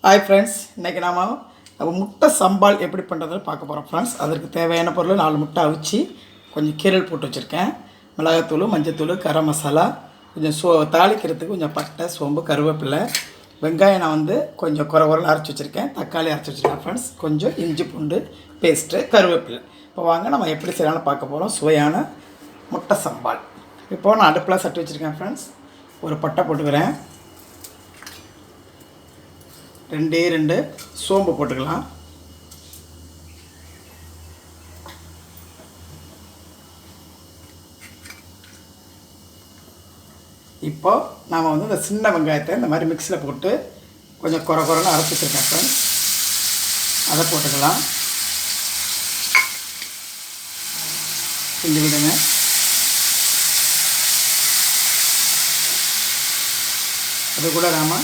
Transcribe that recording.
Hi friends, இன்றைக்கி நாம் முட்டை சம்பால் எப்படி பண்ணுறதுன்னு பார்க்க போகிறோம் ஃப்ரெண்ட்ஸ். அதற்கு தேவையான பொருள் 4 முட்டை அவிச்சு கொஞ்சம் கீரல் போட்டு வச்சுருக்கேன். மிளகாத்தூள், மஞ்சத்தூள், கரம் மசாலா, கொஞ்சம் தாளிக்கிறதுக்கு கொஞ்சம் பட்டை, சோம்பு, கருவேப்பிலை, வெங்காயம் நான் கொஞ்சம் குறன்னு அரைச்சி வச்சுருக்கேன். தக்காளி அரைச்சி வச்சுருக்கேன் ஃப்ரெண்ட்ஸ். கொஞ்சம் இஞ்சி பூண்டு பேஸ்ட்டு, கருவேப்பிலை. இப்போ வாங்க நம்ம எப்படி செய்யலாம்னு பார்க்க போகிறோம். சுவையான முட்டை சம்பால். இப்போது நான் அடுப்பில் சட்டி வச்சுருக்கேன் ஃப்ரெண்ட்ஸ். ஒரு பட்டை போட்டுக்கிறேன். 2 சோம்பு போட்டுக்கலாம். இப்போ நாம் இந்த சின்ன வெங்காயத்தை இந்த மாதிரி மிக்ஸியில் போட்டு கொஞ்சம் குறன்னு அரைச்சி வச்சுருக்கேன் ஃப்ரெண்ட்ஸ். அதை போட்டுக்கலாம். கிண்டி விடுங்க. அது கூட நாம்